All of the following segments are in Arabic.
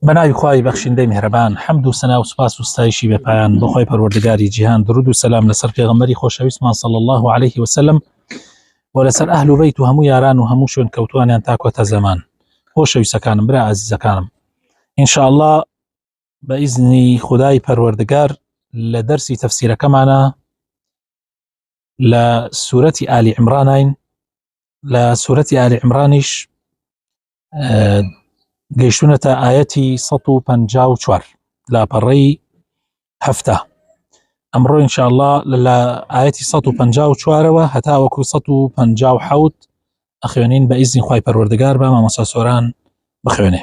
بەناوی خوای بەخشندەی میهرەبان، حەمد و سەنا و سوپاس و ستایشی بێپایان بۆ خۆی پەروەردگاری جیهان، درود و سەلام لەسەر پێغەمبەری خۆشەویستمان صلی الله عليه وسلم و لەسەر ئەهل و بەیت و هەموو یاران و هەموو شوێن کەوتوانیان تا کۆتە زەمان. خۆشەویستەکانم، برا عەزیزەکانم، ئینشاءالله بە ئیزنی خودای پەروەردگار لە دەرسی تەفسیرەکەمانە لە سوورەتی ئالی عیمرانین. لە سوورەتی ئالی عیمرانیش گەیشتونەتە ئایەتی 154 لاپەڕەی هەفتە. ئەمڕۆ ئینشاءالله لە ئایەتی 154ەوە هەتا وەکو 157 ئەخوێنین بە ئیزنی خوای پەروەردگار. بە مامۆستا سۆران بخوێنێ.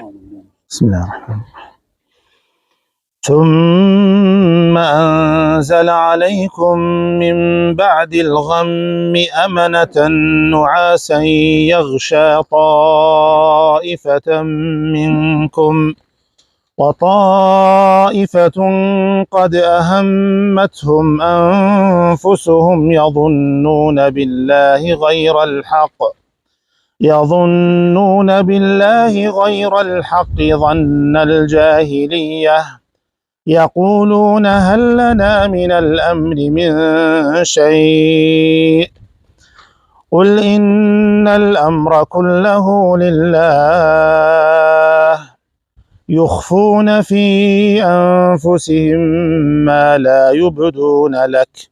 بسم الله الرحمن الرحيم. ثم أنزل عليكم من بعد الغم أمنة نعاسا يغشى طائفة منكم وطائفة قد أهمتهم أنفسهم يظنون بالله غير الحق ظن الجاهلية يقولون هل لنا من الأمر من شيء قل إن الأمر كله لله يخفون في أنفسهم ما لا يبدون لك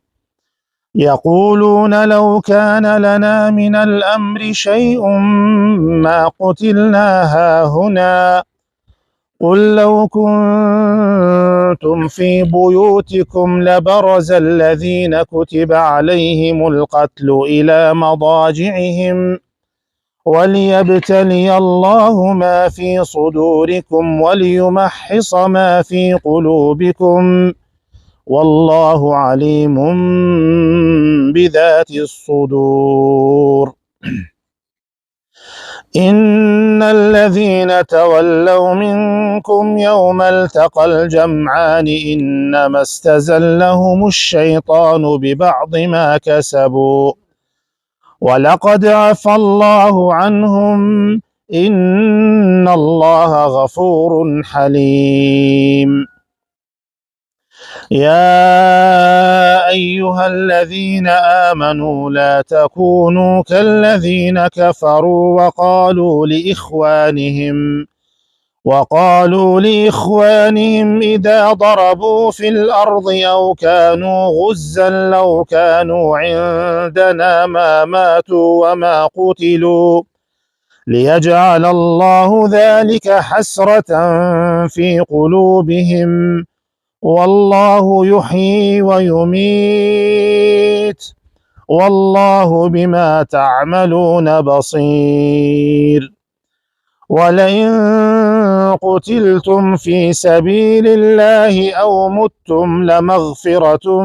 يقولون لو كان لنا من الأمر شيء ما قتلنا هاهنا قل لو كنتم في بيوتكم لبرز الذين كتب عليهم القتل إلى مضاجعهم وليبتلي الله ما في صدوركم وليمحص ما في قلوبكم والله عليم بذات الصدور. إن الذين تولوا منكم يوم التقى الجمعان إنما استزلهم الشيطان ببعض ما كسبوا ولقد عفى الله عنهم إن الله غفور حليم. يا أيها الذين آمنوا لا تكونوا كالذين كفروا وقالوا لإخوانهم إذا ضربوا في الأرض أو كانوا غزا لو كانوا عندنا ما ماتوا وما قتلوا ليجعل الله ذلك حسرة في قلوبهم والله يحيي ويميت والله بما تعملون بصير. ولئن قتلتم في سبيل الله أو متم لمغفرة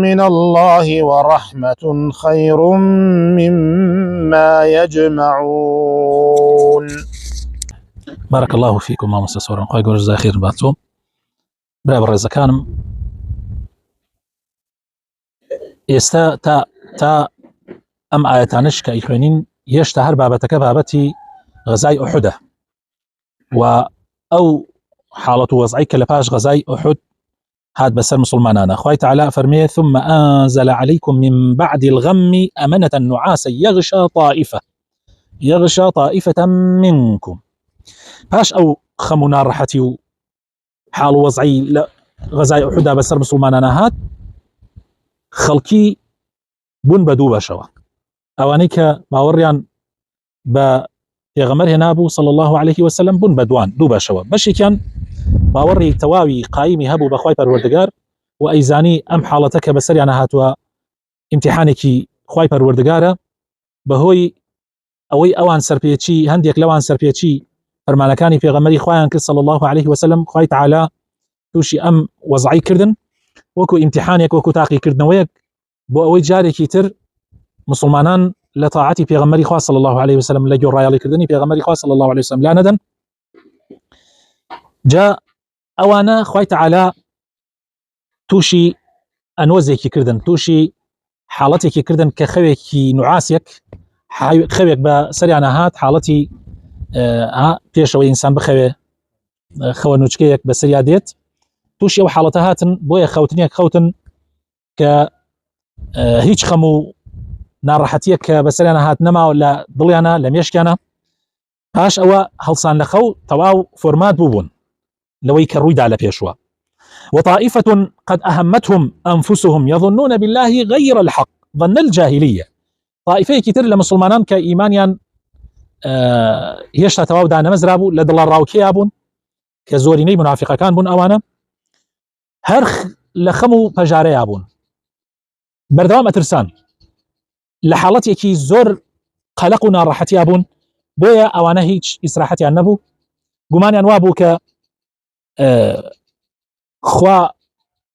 من الله ورحمة خير مما يجمعون. بارك الله فيكم مامۆستا سۆران، خوای گەورە جزای خێر باتۆ. برا بەڕێزەکانم، ئێستا تا ئەم ئاەتانش کە ئەیخوێنین هێشتا هەر بابەتەکە بابەتی غەزای ئوحودە و ئەو حاڵەت و وەزعی کە لە پاش غەزای ئوحود هات بەسەر مسلمانانە. خوای تعالی فەرمێ ثم أنزل عليكم من بعد الغم أمنة نعاسا يغشى طائفة منكم. پاش ئەو خەم و ناڕەحەتی و حاڵ و وەزعی لە غەزای ئوحودا بەسەر مسلمانانە هات، خەڵکی بوون بە دوو بەشەوە. ئەوانەی کە باوەڕیان بە پێغەمبەر هێنابوو صلی الله عليه وسلم بوون بە دوو بەشەوە. بەشێکیان باوەڕی تەواوی قایمی هەبوو بە خوای پەروەردگار و ئەیزانی ئەم حاڵەتە کە بەسەریانە هاتووە ئیمتیحانێکی خوای پەروەردگارە، بەهۆی ئەوەی ئەوان سەرپێچی هەندێک لەوان سەرپێچی فەرمانەکانی پێغەمبەری خوایان کرد صلی الله عليه وسلم، خوای تعالی تووشی ئەم وەزعی کردن وەکو ئیمتیحانێک، وەکو تاقیکردنەوەیەک بۆ ئەوەی جارێکی تر مسلمانان لە تاعەتی پێغەمبەری خوا صلی الله عليه وسلم لە گۆڕایەڵیکردنی پێغەمبەری خوا صلی الله عليه وسلم لا نەدەن. جا ئەوانە خوای تعالی تووشی ئەنۆزێکی کردن، تووشی حاڵەتێکی کردن کە خەوێکی نوعاسێک خەوێک بە سەریان هات حاڵەتی پێشەوەی ئینسان بخەوێ خەوە نوچکەیەک بە سەریا دێت تووشی ئەو حاڵەتە هاتن بۆیە خەوتنیەک خەوتن کە هیچ خەم و ناڕەحەتیەک کە بەسەریان هات نەماوە لە دڵیانە لە مێشکیانە پاش ئەوە هەڵسان لە خەو تەواو فۆرمات بووبوون لەوەی کە ڕوویدا لە پێشوە. وطائفة قد أهمتهم أنفسهم يظنون بالله غير الحق ظن الجاهلية. طائفة كتير لمسلمانان كإيمانيان هێشتا تەواو دانەمەزرا بوو لە دڵە ڕاوکێیا بوون کە زۆرینەی منافقەکان بوون ئەوانە هەر لە خەم و پەژارەیە بوون بەردەوام ئەترسان لە حاڵەتێکی زۆر قەلق و ناڕەحەتیا بوون بۆیە ئەوانە هیچ ئیسراحەتیان نەبوو گومانیان وا بوو کە خوا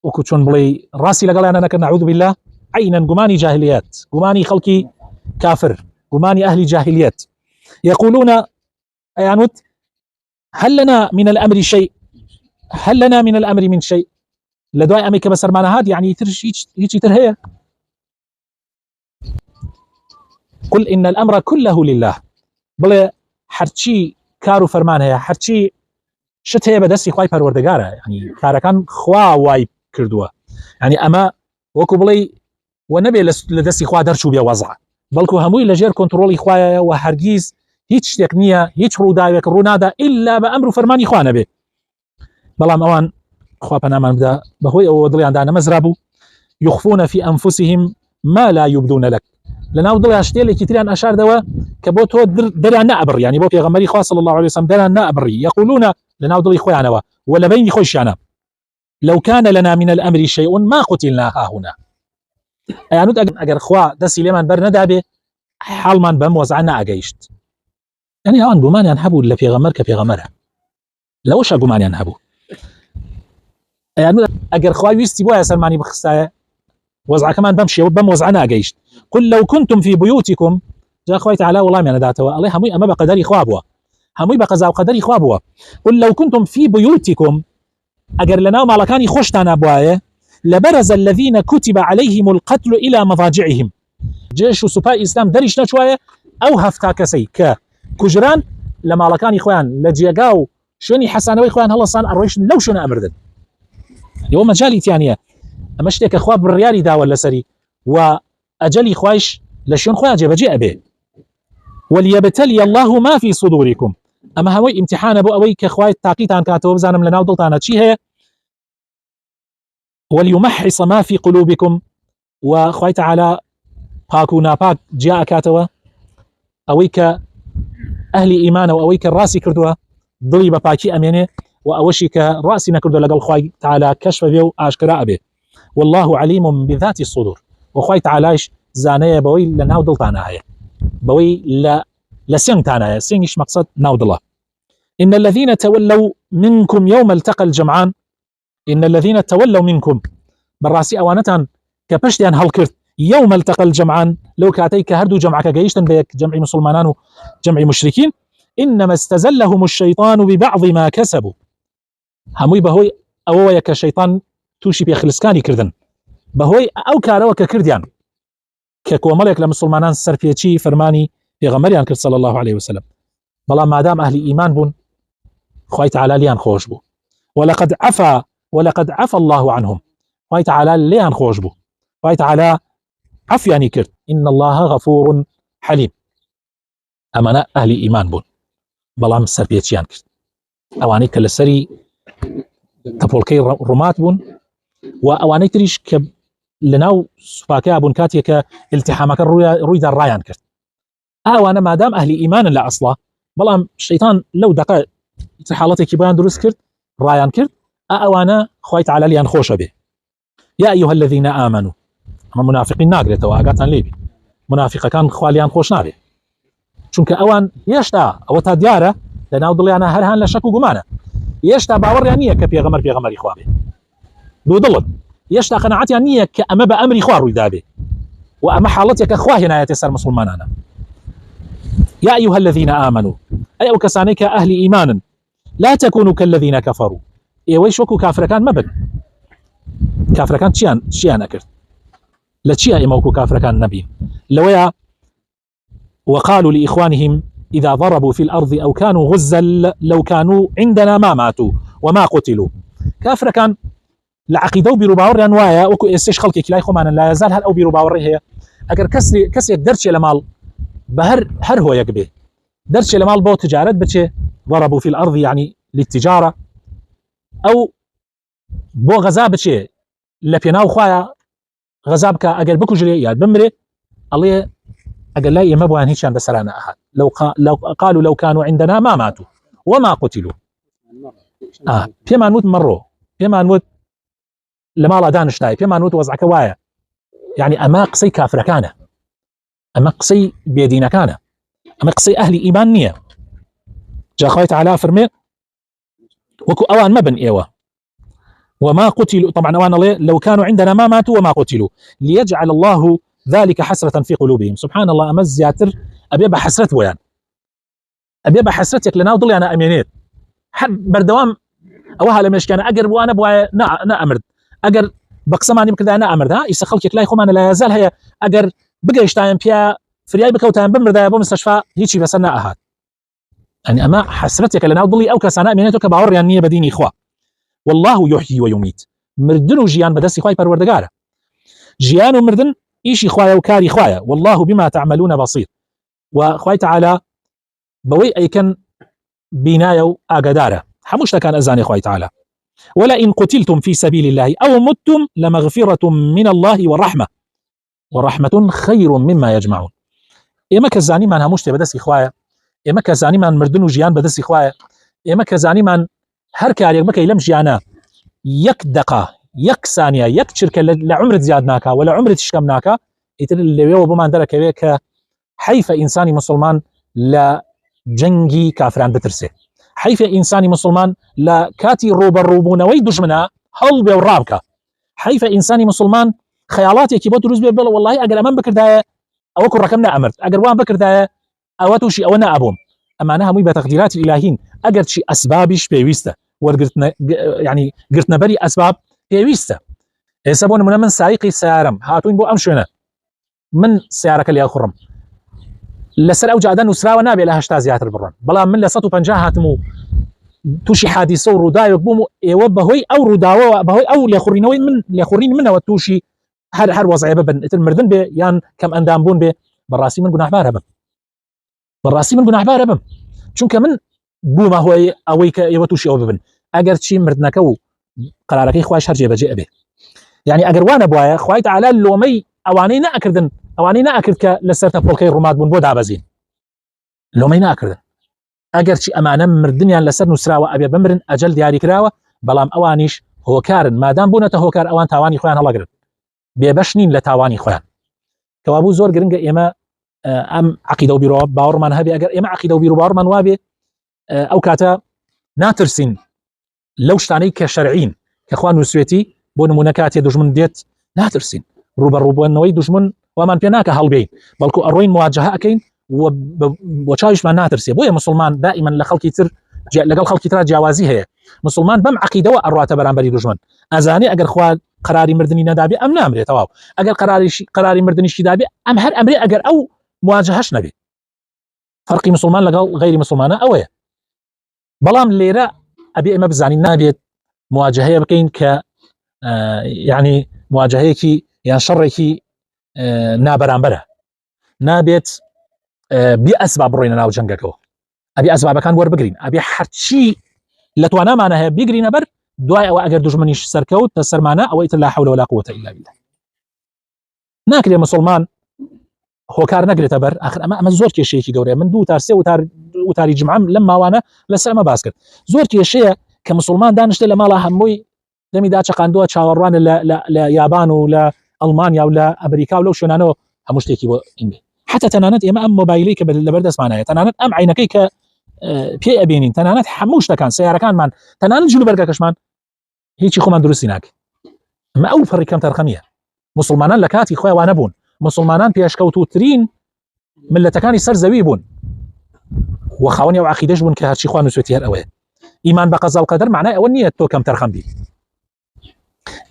وەکو چۆن بڵێ ڕاستی لەگەڵیانە نەکرد نەعوذ بالله عینەن گومانی جاهلیەت گومانی خەڵکی کافر گومانی ئەهلی جاهلیەت يقولون أيانوت هل لنا من الأمر شيء هل لنا من الأمر من شيء لدواء أمريكا بسرمانة هاد يعني هيك ترهي قل إن الأمر كله لله بل حرشي كارو فرمان هي حرشي شت هي بدسي خواي پروردگاره يعني كاركان خوا واي كردوه يعني أما وكو بلي ونبي لدسي خوا درشو بيا وضع بلكو هموي لجير كنترولي خوايا وهرگيز هیچ شتێک نییە هیچ ڕووداوێک ڕوونادا إلا بە ئەمر و فەرمانی خوا نەبێ بەڵام ئەوان خوا پەنامان بدا بەهۆی ئەوە دڵیاندا نەمەزرا بوو يخفون في أنفسهم ما لا يبدون لك لەناو دڵیان شتێلێکی تریان ئەشاردەوە کە بۆ تۆ دەریان نەئەبڕ يعني بۆ پێغەمبەری خوا صلی الله عليه وسلم دەریان نەئەبڕی يقولون لەناو دڵی خۆیانەوە ولا بینی خۆشیانە لو كان لنا من الأمر شيء ما قتلنا هاهنا ئەیانوت ئەگەر خوا دەستی لێمان بەر نەدابێ حاڵمان بەم وەزعە نەئەگەیشت يعني ئەوان گومانیان هەبوو لە پێغەمبەر کە پێغەمبەرە لەوەشە گومانیان هەبوو ئەگەر خوا ویستی بۆیە سەرمانی بخستایە وەزعەکەمان بەم شێوە بەم وەزعە نەئەگەیشت قل لو كنتم في بيوتكم جا خوای تعالی وەڵامیان داتەوە ئەڵێ هەمووی ئەمە بە قەدەری خوا بووە هەمووی بە قەزا و قەدەری خوا بووە قل لو كنتم في بيوتكم ئەگەر لەناو ماڵەکانی خۆشتانە بوایە لبرز الذين كتب عليهم القتل إلى مضاجعهم جيش وسوپای ئیسلام دەریش نەچوایە ئەو هەفتا کەسەی کە کوژران لە ماڵەکانی خۆیان لە جێگا و شوێنی حەسانەوەی خۆیان هەڵەسان ئەڕۆیشتن لەو شوێنە ئەمردن ئەوە مەجالی تیان نییە ئەمە شتێکە خوا بڕیاری داوە لەسەری و ئەجەلی خوایش لە شوێن خۆیان جێبەجێ ئەبێ وليبتلي الله ما في صدوركم ئەمە هەمووی ئیمتیحانە بۆ ئەوەی کە خوای تاقیتان کاتەوە بزانم لەناو دڵتانە چی هەیە وليمحص ما في قلوبكم وخوای تعالی پاک و ناپاک جیا ئەکاتەوە ئەوەی کە ئەهلی ئیمانە و ئەوەی کە ڕاستی کردووە دڵی بە پاکی ئەمێنێ و ئەوەشی کە ڕاستی نەکردووە لەگەڵ خوای تعالی کەشفە بێ و ئاشکرا ئەبێ والله عليم بذات الصدور وخوای تعالیش زانەیە بەوەی لە ناو دڵتانە هەیە بەوەی لە سێنگتانە هەیە سێنگیش مەقسەد ناو دڵە إن الذين تولوا منكم يوم التقى الجمعان إن الذين تولوا منكم بالراسي أوانتان كبشتيان هالكرت يوم التقى الجمعان لو كاتيك هردو جمعك جيشتن بيك جمع مسلمان وجمع مشركين إنما استزلهم الشيطان ببعض ما كسبوا هموي بهوي أوويا كشيطان توشي بيخلسكاني كردن بهوي أو كاروا ككرديان ككومالك لمسلمان سرفيتشي فرماني بيغمريان كرد صلى الله عليه وسلم بلا ما دام أهل إيمان بون خوي تعالى ليان خوش بو ولقد عفى الله عنهم خوي تعالى ليان خوش بو خوي تعالى عفياني كرد إن الله غفور حليم أمانا أهل إيمان بون بلا سربيتشيان كرد أواني كالسري تبولكي رمات بون وأواني تريش لناو سفاكا بون كاتيكا التحامك رويد الرايان كرد أوانا ما دام أهل إيمان لا أصلا بلا الشيطان لو دقا حالتك بيان دروس كرد رايان كرد أوانا خوي تعالى ليان خوش به يا أيها الذين آمنوا أما منافقين ناقرة وآقاتان ليبي منافقة كان خواليان خوش نابي چونك أوان يشتا أو تديارة لناو ضليانا هرهان لشكو قمانا يشتا باور يعني كبيغمر إخوابي دو ضلد يشتا قناعات يعني كأما بأمر إخوار ويدابي وأما حالتك أخواه هنا يتسر مسلمانانا يا أيها الذين آمنوا أي أو كسانيك أهل إيمان لا تكونوا كالذين كفروا إيويش وكو كافر كان مبن كافر كان شيان أكرت لا تشيا إموكو كافر كان نبي لويا وقالوا لإخوانهم إذا ضربوا في الأرض أو كانوا غزا لو كانوا عندنا ما ماتوا وما قتلوا. كافر كان لعقيدة وبيروباور رنوايا وكو إستش خلقي كلاي خمان لا يزال هل أو بيروباور هي أجر كسر درش لمال هر هو يقبه درش لمال بو تجارة بتشي ضربوا في الأرض يعني للتجارة أو بو غزا بتشي لبيناو خوايا غزابك أجر بكو جري يا بمري الله أجر لا يمبوان هيشان بسرانا أحد لو قالوا لو كانوا عندنا ما ماتوا وما قتلوا. بيما نموت مرو بيما نموت لما لا دانشتاي بيما نموت وزعك وايا يعني أما قصي كافر كان أما قصي بيدين كان أما قصي أهل إيمانية جا خوي تعالى فرمي وكو أوان مبن إيوه وما قتلوا طبعا أوان لو كانوا عندنا ما ماتوا وما قتلوا ليجعل الله ذلك حسرة في قلوبهم. سبحان الله أما الزياتر أبي بحسرت ويان أبي بحسرتك لنا وضل أنا أمينيت حد بردوام أوها لمش كان أجر وأنا بواي نا أمرد أجر بقسماني بكذا أنا أمرد ها يسخلك لا يخوم أنا لا يزال هي أجر بقى تايم بيا فرياي بكوتان بمرد يا بمستشفى هيك بس أنا أهات يعني أما حسرتك لنا وضلي أو كسانا أمينيتك بعور يعني بديني إخوة والله يحيي ويميت مردن وجيان بدس إخوي بروردقارة جيان ومردن إيش إخويا وكاري إخويا والله بما تعملون بصير. وإخوي تعالى بوي أي كان بنايو أقداره حموش كان أزاني إخوي تعالى ولئن قتلتم في سبيل الله أو متم لمغفرة من الله ورحمة خير مما يجمعون. إما كزاني من هموش بدس إخويا إما كزاني من مردن وجيان بدس إخويا إما كزاني من هر كاري ما كيلم جيانا يك دقة يك ثانية يك شركة لعمر زيادناكا ولا عمر تشكمناكا يتر اللي يو بما درك بك حيف إنساني مسلمان لا جنگي كافران بترسي حيف إنساني مسلمان لا كاتي روبون ويدش منها هل بورابك حيف إنساني مسلمان خيالاتي كي بوتروز بيبل والله أجر أمان بكر دايا أو كل رقمنا أمرت أجر وان بكر دايا أو توشي أو أنا أبوم أما أنا همي بتقديرات الإلهين أجر شي أسبابش بيويسته ورقتنا يعني قرتنا بري أسباب بيويسته يسبون من سائقي سيارم هاتوين بو أمشينا من سيارك اللي أخرم لسر أوجع دان وسراوة نابي لها اشتازيات البران بلا من لسطو بنجاها تمو توشي حادثة ورودايو بومو يوبهوي أو روداوة بهوي أو ليخورين منه وتوشي هر وضعي ببن المردن بي يان كم أندام بون بي براسي من قناح باربم براسي من قناح باربم چونك من بوما هو أويك يوتوشي أو ببن أجر شي مردنكو قرارك إخواش هرجي بجي أبي يعني أجر وانا بوايا خواي تعالى اللومي أواني نأكردن أواني نأكرد كلسرتا بولكي رومات بون بود عبازين لومي نأكردن أجر شي أمانة مردنيان لسر نسراوة أبي بمرن أجل دياري كراوة بلام أوانيش هو كارن ما دام بونته هو كار أوان تاواني خوان هلا قرد بيبشنين لتاواني خوان كوابو زور قرنجة إما أم عقيدة وبيرو باورمان هبي أجر إما عقيدة وبيرو باورمان وابي أو كاتا ناترسين لوشتاني كشرعين كإخوان وسويتي بون منكات دجمن ديت ناترسين روبا نوي دجمن ومان بيناك هالبين بلكو أروين مواجهة أكين وشايش ما ناترسي بويا مسلمان دائما لخلقي تر لقل خلقي ترى جوازي هي مسلمان بم عقيدة وأروات برانبري دجمن أزاني أجر خوال قراري مردني ندابي أم نامري تواو أجر قراري مردني شدابي أم هر أمري أجر أو مواجهش نبي فرقي مسلمان لقل غير مسلمانة أويا بلام ليرة أبي إما بزاني نابيت مواجهة بكين ك يعني مواجهة كي يعني شركي نابرانبره نابيت بأسباب روينا ناو جنگكو أبي أسباب كان ور بقرين أبي حرشي لتوانا معناها بيقرين بر دواي أو أجر دجمنيش سركوت تسر معنا أو لا حول ولا قوة إلا بالله ناكل يا مسلمان هو كار نقل تبر آخر أما زور كي شيء كي جوري من دو تارسي وتاري جمعة لما وانا لسه ما باسكت زور كي شيء كمسلمان دانش لما لا هموي دمي داتش قاندو تشاوران لا يابان ولا ألمانيا ولا أمريكا ولا شنانو هموش تيكي إنبي حتى تنانت إما أم موبايليك بالبردس معناها تنانت أم عينكيك بي أبينين تنانت حموش لكان سيارة كان من تنانت جلو برقا كشمان هيك خو من دروسيناك ما أو فرق كم ترخمية مسلمانان لكاتي خويا وانبون مسلمانان بيشكوتو ترين ملتكاني سر زويبون وخاوني وعقيدش بون كهرشي خوان وسوتي هر إيمان بقضاء القدر معناه أول نية تو كم ترخم بي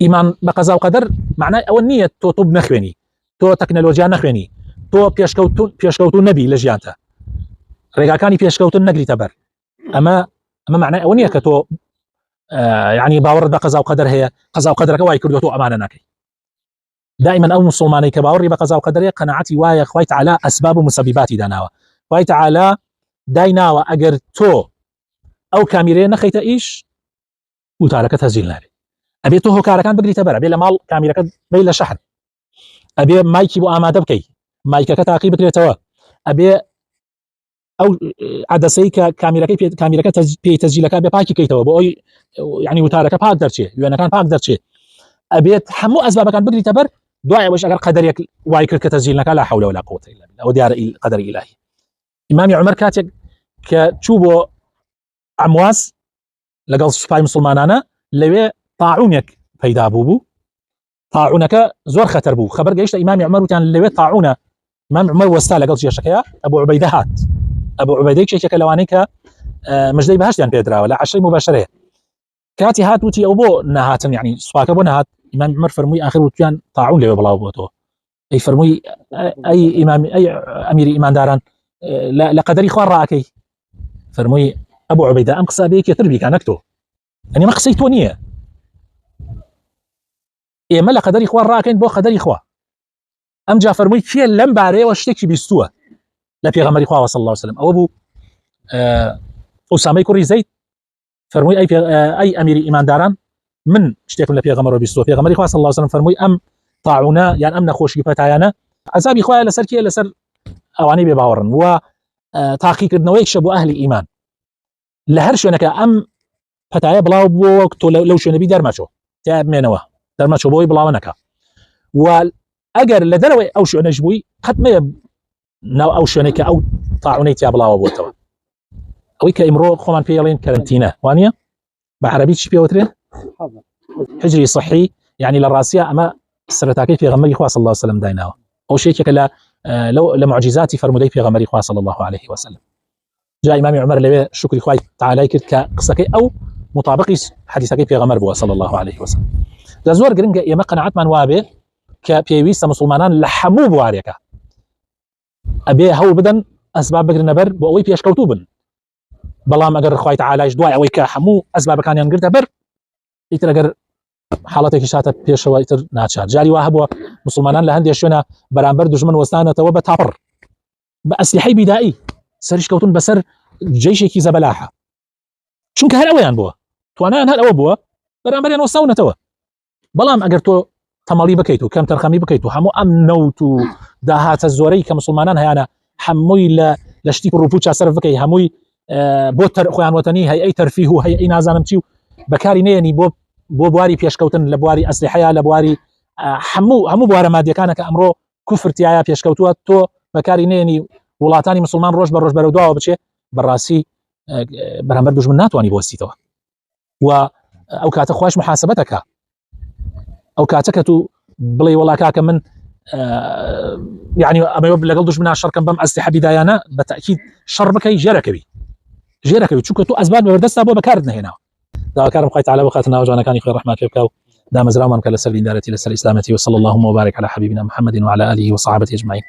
إيمان بقضاء القدر معناه أول نية تو طب نخويني تو تكنولوجيا نخويني تۆ پێشکەوتو نەبی لە ژیانتە ڕێگاکانی پێشکەوتن نەگریتە بەر ئەمە معنای ئەوە نییە کە تۆ یعنی باوەڕت بە قەزا و قەدەر هەیە قەزا و قەدەرەکە وای کردووە تۆ ئەمانە ناکەی دائما ئەو مسلمانەی کە باوەڕی بە قەزا و قەدەرەیە قەناعەتی وایە خوای تعالی ئەسباب و مسەبیباتی داناوە خوای تعالی دایناوە ئەگەر تۆ ئەو کامیرەیە نەخەیتە ئیش وتارەکە تەزیل نابێت ئەبێت تۆ هۆکارەکان بگریتە بەر ئەبێ لە ماڵ کامیرەکە بێ لە شەحن ئەبێ مایکی بۆ ئامادە بکەی مایکەکە تاقی بکرێتەوە ئەبێ ئەو عدەسەی کە کامیرەکە پێی تەزیلەکە بێ پاکی کەیتەوە بۆ ئەوی یعنی وتارەکە پاک دەرچێ وێنەکان پاک دەرچێ ئەبێت هەموو ئەسبابەکان بگریتە بەر دوای ئەوەش ئەگەر قەدەرێک وای کرد کە تەزیل نەکا لا حول ولا قوة إلا بالله ئەوە دیارە قەدەری ئیلاهی ئیمامی عومەر کاتێک کە چوو بۆ عەمواس لەگەڵ سوپای مسلمانانە لەوێ طاعونێک پەیدا بوو طاعونەکە زۆر خەتەر بوو خەبەر گەیشتە ئیمامی عومەر وتیان لەوێ طاعونە ئیمام عومەر وەستا لەگەڵ جێشەکەیە ئەبوو عوبەیدە هات ئەبوو عوبەیدە کێکێکە لەوانەی کە مژدەی بەهەشتیان پێدراوە لە عەشرەی مباشرەیە کاتی هات وتی ئەو بۆ نەهاتن یعنی سوپاکە بۆ نەهات ئیمام عومەر فەرمووی آخر وتیان طاعون لەوێ بڵاو بووەتەوە ئەی فەرمووی ئەی ئیمامی ئەی ئەمیری ئیمانداران لە قەدەری خوا ڕاکەی فەرمووی ئەبوو عوبەیدە ئەم قسە بەیەکێ تر بیکە نەک تۆ ئەنی مە قسەی تۆ نییە ئێمە لە قەدەری خوا ڕاکەین بۆ قەدەری خوا ئەم جا فەرمووی کێ لەم بارەیەوە شتێکی بیستووە لە پێغەمبەری خوا صلی الله عليه وسلم ئەوە بوو ئوسامەی کوڕی زەید فەرمووی ئەی ئەمیری ئیمانداران من شتێکم لە پێغەمبەرەوە بیستووە پێغەمبەری خوا صلی الله عليه وسلم فەرمووی ئەم طاعونە یان ئەم نەخۆشی پەتایانە عەزابی خوایە لەسەر کێ لەسەر ئەوانەی بێ باوەڕن و تاقیکردنەوەیەکشە بۆ ئەهلی ئیمان لە هەر شوێنەکە ئەم پەتایە بڵاو بووە تۆ لەو شوێنەبی دەرمەچۆ تیا بمێنەوە دەرمەچۆ بۆی بڵاوە نەکە و ئەگەر لە دەرەوەی ئەو شوێنەش بووی قەت مەیە ناو ئەو شوێنەی کە ئەو طاعونەی تیا بڵاوە بۆتەوە ئەوەی کە ئیمڕۆ خۆمان پێڵێن کەرنتینە وانە بە عەرەبی چی پێوترێ حجری صحی یعنی لە ڕاستیە ئەمە سەرەتاکەی پێغەمبەری خوا صلی الله عليه وسلم دایناوە ئەو شتێکێکە لە معجزاتی فەرمودەی پێغەمبەری خوا صلی الله عليه وسلم جا ئیمامی عومەر لەوێ شکری خوای تعالی کرد کە قسەکەی ئەو مطابقی حەدیثەکەی پێغەمبەر بووە صلی الله عليه وسلم لە زۆر گرنگە ئێمە قەناعەتمان وابێ کە پێویستە مسلمانان لە هەموو بوارێکە ئەبێ هەوڵ بدەن ئەسباب بگرنە بەر بۆ ئەوەی پێشکەوتوو بن بەڵام ئەگەر خوای تعالیش دوای ئەوەی کە هەموو ئەسبابەکانیان گرتە بەر ئیتر ئەگەر حاڵەتێکی شاتە پێشەوە ئیتر ناچات جاری وا هەبووە مسلمانان لە هەندێک شوێنە بەرامبەر دوژمن وەستانەتەوە بە تاپڕ بە ئەسلحەی بیدائی سەرش کەوتن بەسەر جەیشێکی زەبەلاحە چونکە هەر ئەوەیان بووە توانیان هەر ئەوە بووە بەرامبەریان وەستاونەتەوە بەڵام ئەگەر تۆ تەمەڵی بکەیت و کەم تەرخەمی بکەیت و هەموو ئەم نەوت و داهاتە زۆرەی کە مسلمانان هەیەە هەمووی لە شتی ڕووپوچ سەرف بکەی هەمووی بۆ خۆیان وەتەنی هەیئەی تەرفیه و هەیئەی نازانم چی و بەکاری نێنی بۆ بواری پێشکەوتن لە بواری ئەسلحەیە لە بواری هەموو بوارە مادیەکانە کە ئەمڕۆ کوفرتیایە پێشکەوتووە تۆ بەکاری نێنی وڵاتانی مسلمان ڕۆژ بە ڕۆژ بەرەو دواوە بچێ بەڕاستی بەرامبەر دوژمن ناتوانانی بۆستیتەوە و ئەو کاتە خۆش محاسبەتەکە ئەو کاتە کە تو بڵێ وڵا کاکە من یعنی ئەمە لەگەڵ دوژمنە شەڕکەم بەم ئەسلحە بیدایانە بەتەکید شەڕ بکەی ژێرەکەوی چونکە تو ئەسباب بەردەستا بۆ بەکارت نهێناوە داواکارم خوای تعالی بخاتە ناو جوانەکانی خۆی ڕەحمەت پێ بکە و دامەزراومان کە لەسەر دیندارەتی لەسەر ئیسلامەتی وصلى اللهم وبارك على حبيبنا محمد وعلى آله وصحبه أجمعين